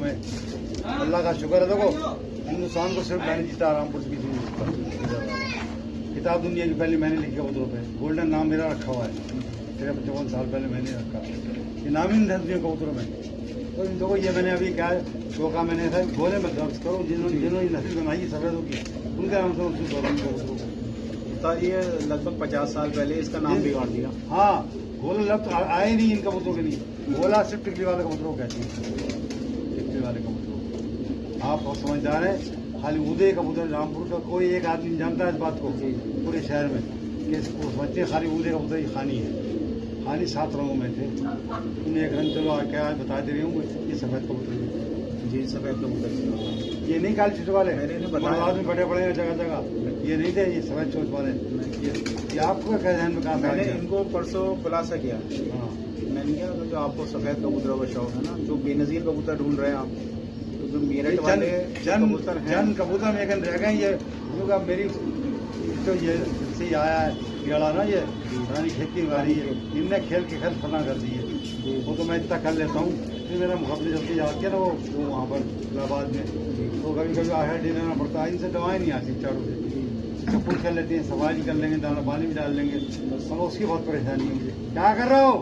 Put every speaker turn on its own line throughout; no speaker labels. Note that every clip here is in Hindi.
में अल्लाह का शुक्र है। देखो हिंदुस्तान को सिर्फ मैंने जीता, रामपुर से किसी ने जीता। किताब दुनिया की पहले मैंने लिखी कबूतरों पे, गोल्डन नाम मेरा रखा हुआ है। 53 साल पहले मैंने रखा, ये नाम ही नहीं था दुनिया कबूतरों में। तो इन देखो ये मैंने अभी क्या शौका मैंने ऐसा गोले में दर्ज करो, जिन्होंने नस्ल बनाई है सफेदों की, उनका नाम से कबूतरों को।
तो ये लगभग 50 साल पहले इसका नाम बिगाड़ दिया।
हाँ, गोला लफ्ज आए नहीं इन कबूतरों के लिए, गोला सिर्फ टिकली वाले कबूतरों को कहते हैं, टिकली वाले कबूतरों। आप बहुत समझदार हैं। खाली उदय कबूतर रामपुर का कोई एक आदमी जानता है इस बात को पूरे शहर में कि वो समझते हैं खाली उदय कबूतर की खानी है। खानी 7 रंगों में थे, उन्हें एक रंग चलो क्या बता दे रही हूँ, ये सफेद कबूतर
जी, सफेद कबूतर
ये नहीं काले चोच वाले,
मैंने बताया
आदमी बड़े बड़े हैं जगह जगह, ये नहीं थे, ये सफेद चोच वाले। ये आपको क्या ध्यान में कहा?
मैंने इनको परसों खुलासा किया।
हाँ,
मैंने क्या जो आपको सफेद कबूतरों का शौक है ना, जो बेनजीर कबूतर ढूंढ रहे हैं आप, तो जो मेरठ वाले कबूतर हैं,
जन कबूतर में रह गए ये क्योंकि मेरी तो ये से आया है कीड़ा ना, ये रानी खेती वाली है, इनने खेल के खेल फना कर दी है। वो तो मैं इतना कर लेता हूँ, फिर मेरा मुकाबले जल्दी जाती है ना वो वहाँ पर इलाहाबाद में, तो कभी कभी आखिर डे लेना पड़ता है। इनसे दवाएं नहीं आती चारों से, फूल खेल लेते हैं, सफाई कर लेंगे, दाना पानी भी डाल लेंगे, और उसकी बहुत परेशानी है मुझे। क्या कर रहे हो,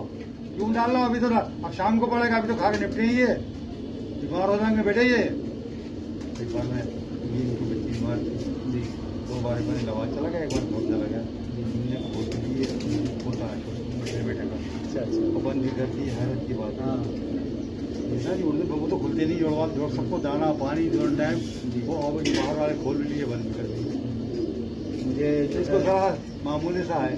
क्यों डाल रहा हो? अभी तो अब शाम को पड़ेगा, अभी तो खा के निपटे ही है, बीमार हो जाएंगे बेटे। ये एक बार मैं इनकी बच्ची बीमार थी, 2 बार मैंने दवा चला गया, एक बार बहुत चला गया, दुनिया को होता है छोटे बेटे का, वो बंद भी कर दी। हैरत की बात है वो तो खुलते नहीं, जोड़वा जोड़ सबको दाना पानी दोनों टाइम, वो बाहर वाले खोल भी लिए, बंद भी कर दिए।
मुझे
इसको थोड़ा मामूली सा है,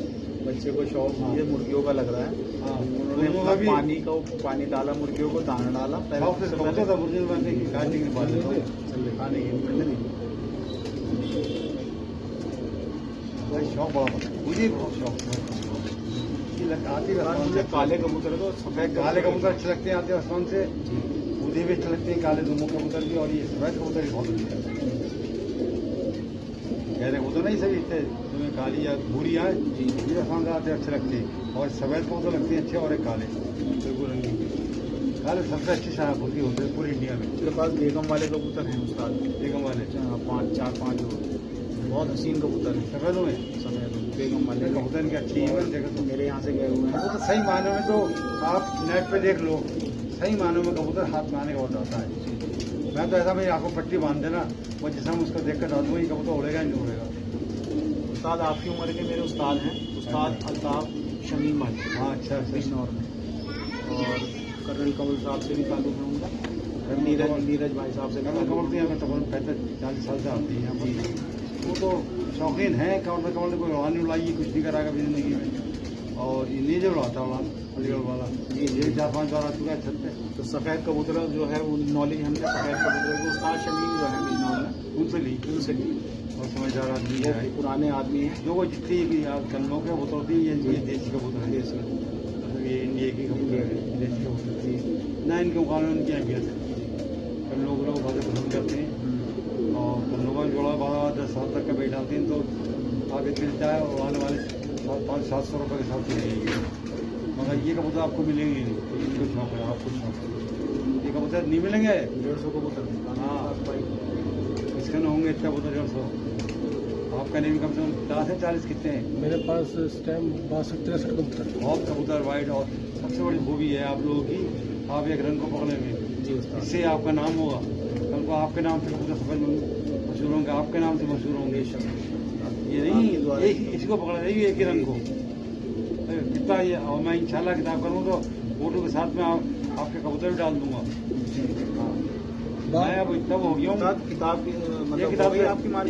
बच्चे को शौक ये मुर्गियों का लग रहा है।
हाँ,
उन्होंने पानी डाला, मुर्गियों को दाना डाला,
था मुर्गी बनने की काटने की बात खाने की शौक बड़ा मुझे बहुत शौक आती है।
काले कबूतर तो सफेद
काले कबूतर अच्छे लगते हैं, आते हैं आसमान से, उदय भी अच्छे लगते हैं, काले दोनों कबूतर भी, और ये सफेद कबूतर भी बहुत अच्छे लगते हैं। कह रहे वो तो नहीं सभी इतने तुम्हें काली या भूरी आए ये आसमान से आते अच्छे लगते हैं, और सफेद कबूतर लगते हैं अच्छे, और एक काले बिल्कुल रंगी। काले सबसे अच्छी शाहपुरी होते हैं पूरी इंडिया में।
मेरे पास बेगम वाले कबूतर हैं उस्ताद,
बेगम वाले
4-5 बहुत हसीन कबूतर हैं।
सफेदों में
बेगम वाले
कबूतर की अच्छी है, देखो तो
मेरे यहाँ से गए हुए हैं।
वो तो सही मानों में तो आप नेट पे देख लो, सही मानों में कबूतर हाथ में आने का बहुत आता है। मैं तो ऐसा भाई आपको पट्टी बांध देना, वो जिस हम उसको देख कर डाल दूँगा, ये कबूतर उड़ेगा नहीं उड़ेगा।
उस्ताद आपकी उम्र के मेरे उस्ताद हैं, उस्ताद अल्ताफ शमीम भाई।
हाँ, अच्छा
बिजनौर में, और कर्नल कमल साहब से भी ताल्लुक है उनका, नीरज भाई साहब से।
कर्नल कमल तो यहाँ पर तकरीबन 35-40 साल से आती है यहाँ पर, वो तो शौकीन है। कर्नल कमल ने कोई उड़ानी उड़ाई कुछ नहीं करा कभी जिंदगी में, और ये नहीं जो उड़ाता उड़ान अलीगढ़ वाला, ये 4-5 बार आ चुका है छत पे।
तो सफ़ेद कबूतर जो है वो नॉलेज हमने सफ़ेद कबूतर को उस्ताद शमीम जो है बिजनौर में उनसे ली,
और समझदार आदमी है,
पुराने आदमी हैं।
जो वो जितनी भी कन्नों के कबूतर होती है, ये देसी कबूतर है, देसी, ये इंडिया की कबूतर है, देसी कबूतर ना, इनके मुकाबले उनकी अहमियत है। कन्नों को लोग बहुत पसंद करते हैं, और कन्नों का जोड़ा 12-10 साल तक का बैठ डालते हैं, तो आगे मिलता है, और आने वाले 500-700 रुपये के साथ मिलेंगे। मगर ये कबूतर आपको मिलेंगे नहीं, इनको शौक है, आपको शौक है, ये कबूतर नहीं मिलेंगे।
150 कबूतर,
हाँ, इसके ना होंगे इतना कबूतर 150। आपका नहीं कम से कम 50 है, 40 कितने हैं?
मेरे पास इस टाइम 62-63 कबूतर
बहुत कबूतर वाइट, और सबसे बड़ी खूबी है आप लोगों की, आप एक रंग को पकड़ेंगे, इससे आपका नाम होगा। कल को आपके नाम से कबूतर सफेद मशहूर होंगे, आपके नाम से मशहूर होंगे। ये नहीं इसी को पकड़ा जाएगी, एक ही रंग को कितना ये। और मैं इंशाल्लाह किताब करूँ तो फोटो के साथ में आपके कबूतर भी डाल दूंगा। मैं अब इतना हो गया हूँ
किताब
मतलब किताब आपकी मान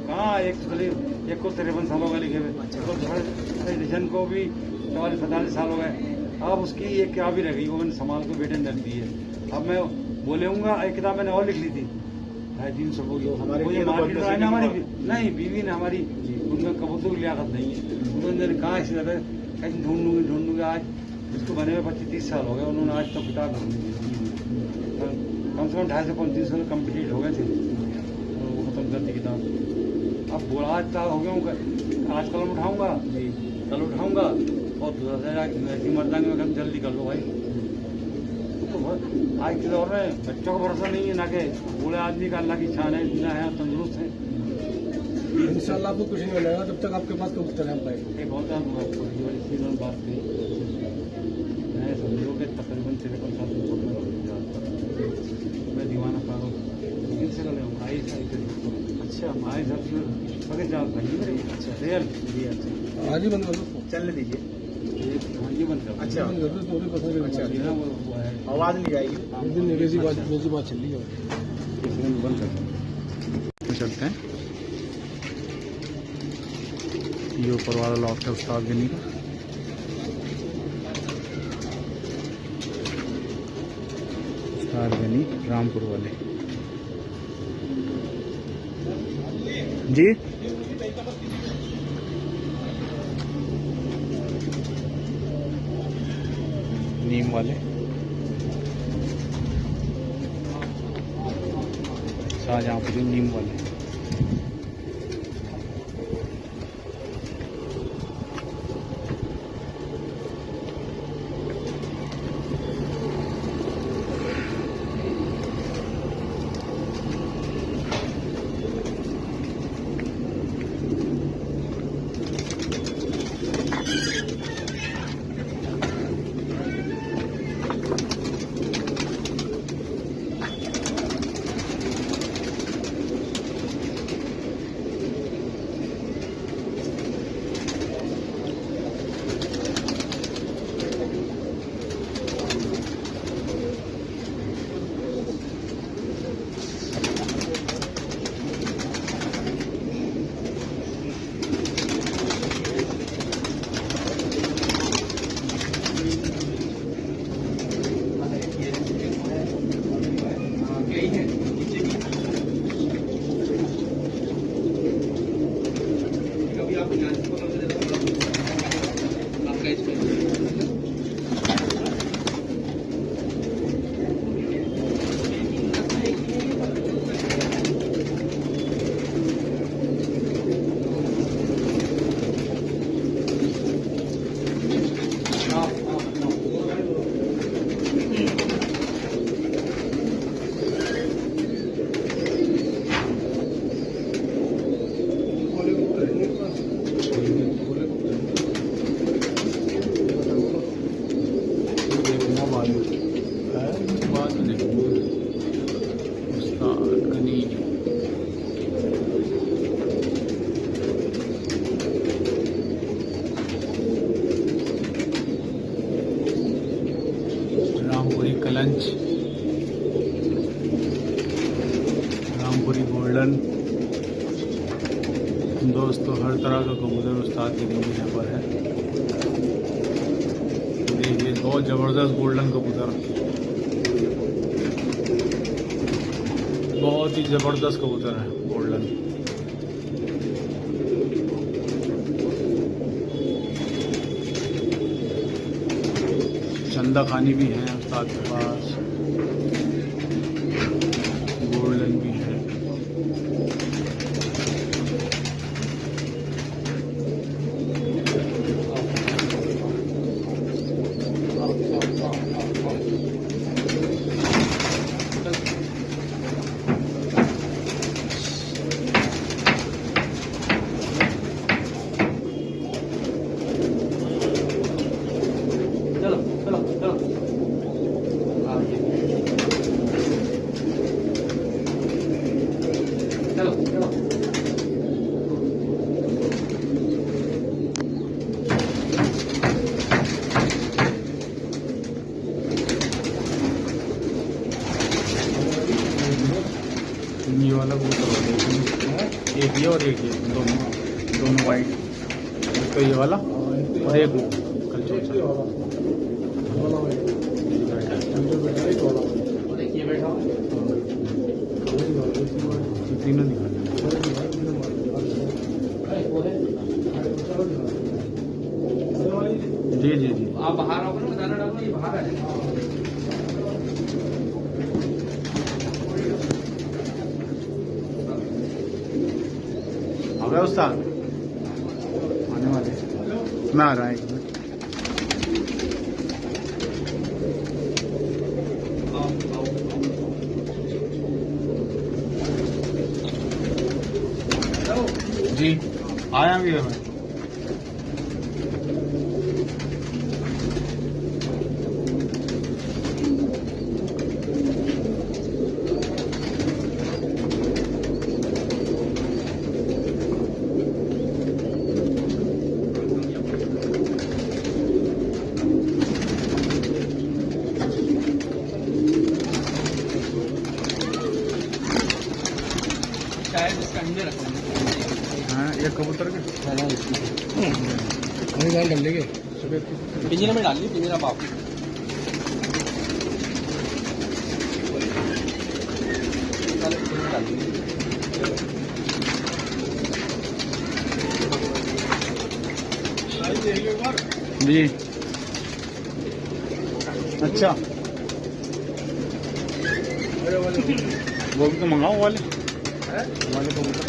कहाँ, एक को 53 साल हो गए लिखे हुए, एडिशन को भी 44-45 साल हो गए। अब उसकी एक क्या भी रह गई, वो मैंने संभाल को बेटे ने रख दी है। अब मैं बोलेऊंगा, एक किताब मैंने और लिख ली थी 350 हमारे मार्केट में ना, हमारी नहीं बीवी ने हमारी, उनमें कबूतर की लियाकत नहीं है। उन्होंने कहा इसी तरह कहीं ढूंढूंगी आज, इसको बने हुए 25-30 साल हो गए, उन्होंने आज तक किताब कम से कम 250-300 साल कम्प्लीट हो गए थे, वो खत्म कर दी किताब। अब बोला आज हो गया हूँ, आज कलम उठाऊंगा, कल उठाऊंगा, और दूसरा मर्दांगे में जल्दी कर लो भाई, तो आज के दौर में बच्चों का भरोसा नहीं है, ना कि बूढ़े आदमी का अल्लाह की शान है, जितना है तंदुरुस्त है।
इंशाल्लाह आपको कुछ नहीं मिलेगा जब तक आपके पास कबूतर है पाए।
एक होता है बड़ी सीजन बात थी, मैं समझो कि तकरीबन 53 मैं दीवाना पागल से ले आई अच्छा आई सब पकड़ जाओ भाई मेरे अच्छा रियल जी अच्छा
आज ही बंद कर दो,
चलने दीजिए।
हाँ जी बंद कर
अच्छा
बंद कर दो, थोड़ी पसंद
अच्छा,
है।
अच्छा वो है
आवाज नहीं जाएगी।
एक दिन निजी बात चल रही है।
बंद कर
चलते हैं। ये ऊपर वाला लॉक है उस्ताद गनी का। उस्ताद गनी रामपुर वाले जी। नीम वाले शाहजहाँपुरी नीम वाले। रामपुरी कलंच, रामपुरी गोल्डन। दोस्तों हर तरह का कबूतर उस्ताद के दिन यहाँ पर है। देखिए बहुत ज़बरदस्त गोल्डन कबूतर, बहुत ही ज़बरदस्त कबूतर है गोल्डन। चंदा खानी भी है उस्ताद के पास, गोल्डन भी है। ये वाला कबूतर एक ये और एक ये, दोनों वाइट। एक तो ये वाला और एक वो कल तीनों जी जी जी।
आप बाहर आओगे ना, दाना डालो, ये बाहर आ जाएगा।
आ गए उस्ताद, आने वाले, मैं आ रहा हूँ एक मिनट। जी आया भी है मैं।
शायद इसका अंडे रखते हैं।
हाँ ये कबूतर के
वही दाल डाल लेंगे पिंजरे में डाल ली पिंजरा पाप
जी अच्छा वो भी तो मंगाओ वाले कबूतर।